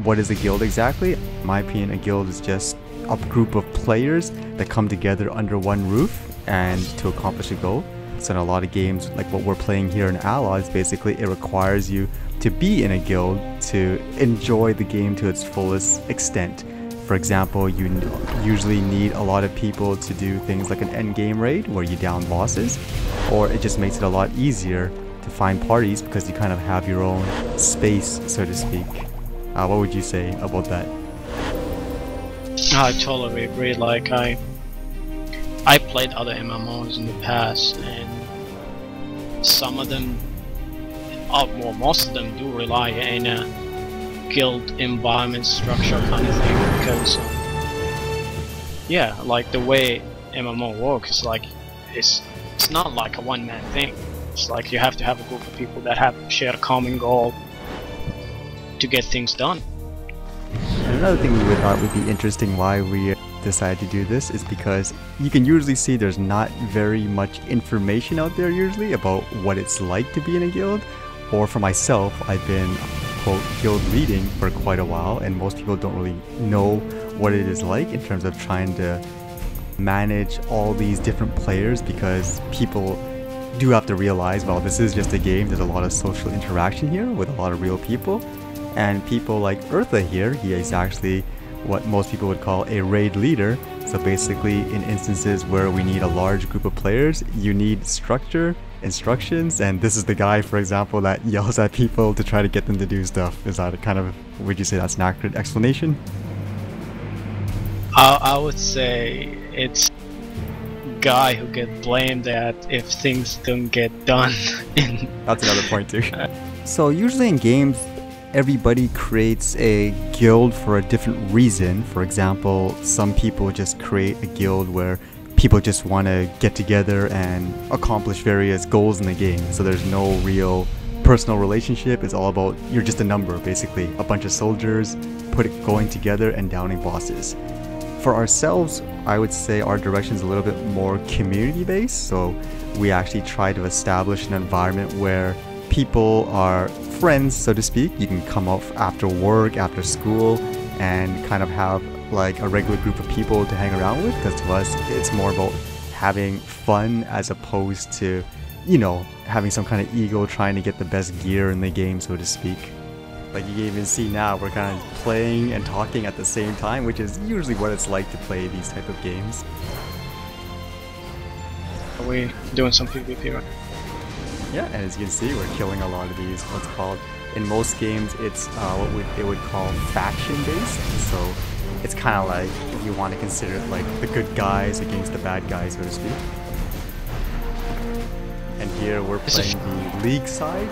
what is a guild exactly? In my opinion, a guild is just a group of players that come together under one roof and to accomplish a goal. So in a lot of games, like what we're playing here in Allies, basically it requires you to be in a guild to enjoy the game to its fullest extent. For example, you usually need a lot of people to do things like an end game raid where you down bosses, or it just makes it a lot easier to find parties because you kind of have your own space, so to speak. What would you say about that? I totally agree. Like I played other MMOs in the past, and some of them, well, most of them do rely in a guild environment structure kind of thing, because yeah, like the way MMO works is like it's not like a one-man thing. It's like you have to have a group of people that have shared a common goal to get things done. And another thing we thought would be interesting why we decided to do this is because you can usually see there's not very much information out there usually about what it's like to be in a guild. Or for myself, I've been quote guild leading for quite a while, and most people don't really know what it is like in terms of trying to manage all these different players, because people do have to realize, well, this is just a game, there's a lot of social interaction here with a lot of real people. And people like Eartha here, he is actually what most people would call a raid leader. So basically, in instances where we need a large group of players, you need structure, instructions, and this is the guy, for example, that yells at people to try to get them to do stuff. Is that a kind of, would you say that's an accurate explanation? I would say it's guy who get blamed at if things don't get done. That's another point too. So usually in games, everybody creates a guild for a different reason. For example, some people just create a guild where people just want to get together and accomplish various goals in the game. So there's no real personal relationship. It's all about, you're just a number, basically. A bunch of soldiers going together and downing bosses. For ourselves, I would say our direction is a little bit more community-based. So we actually try to establish an environment where people are friends, so to speak. You can come out after work, after school, and kind of have like a regular group of people to hang around with, because to us it's more about having fun as opposed to, you know, having some kind of ego trying to get the best gear in the game, so to speak. Like you can even see now we're kind of playing and talking at the same time, which is usually what it's like to play these type of games. Are we doing some PvP right? Yeah, and as you can see, we're killing a lot of these, what's called, in most games it's what they would call faction based. So it's kind of like, if you want to consider it like the good guys against the bad guys, so to speak. And here we're playing the League side,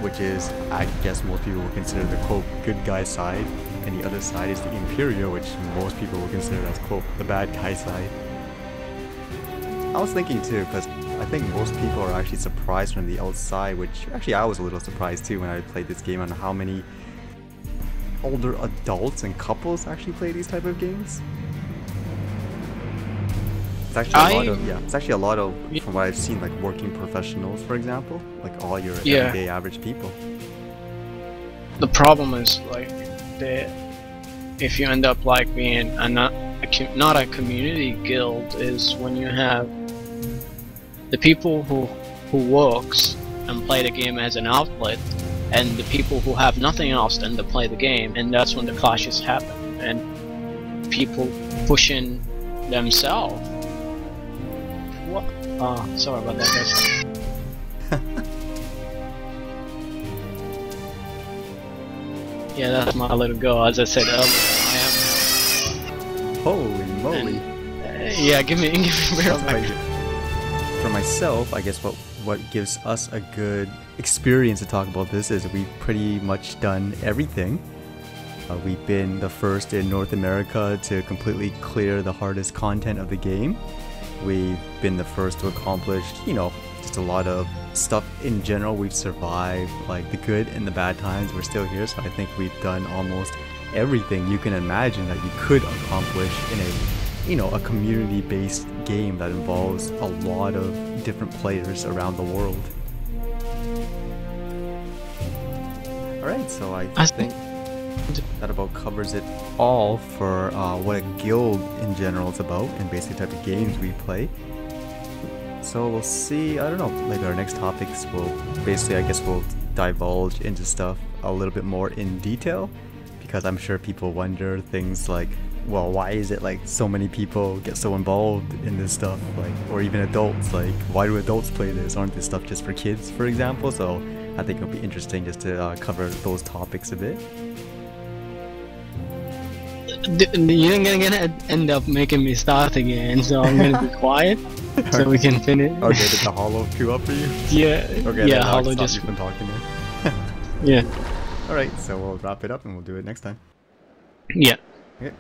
which is, I guess most people will consider the quote good guy side, and the other side is the Imperial, which most people will consider as quote the bad guy side. I was thinking too, because I think most people are actually surprised from the outside, which actually I was a little surprised too when I played this game, on how many older adults and couples actually play these type of games. It's actually a lot of, it's actually a lot of, from what I've seen, like working professionals, for example, like all your everyday average people. The problem is like if you end up like being not a community guild, is when you have the people who works and play the game as an outlet, and the people who have nothing else than to play the game, and that's when the clashes happen, and people pushing themselves. What? Sorry about that, guys. Yeah, that's my little girl. As I said earlier, I am. Holy moly! Yeah, give me a real. For myself, I guess what gives us a good experience to talk about this is we've pretty much done everything. We've been the first in North America to completely clear the hardest content of the game. We've been the first to accomplish, you know, just a lot of stuff in general. We've survived like the good and the bad times. We're still here, so I think we've done almost everything you can imagine that you could accomplish in a, you know, a community-based game that involves a lot of different players around the world. Alright, so I think That about covers it all for what a guild in general is about and basically type of games we play. So we'll see, I don't know, like our next topics will basically, I guess we'll divulge into stuff a little bit more in detail, because I'm sure people wonder things like, well, why is it like so many people get so involved in this stuff, like, or even adults, like, why do adults play this? Aren't this stuff just for kids, for example? So I think it'll be interesting just to cover those topics a bit. You're gonna end up making me start again, so I'm gonna be quiet so we can finish. Okay, did the Hollow queue up for you? Yeah. Okay, yeah, then I'll Hollow stop just. you from talking then. Yeah. Alright, so we'll wrap it up and we'll do it next time. Yeah. Okay.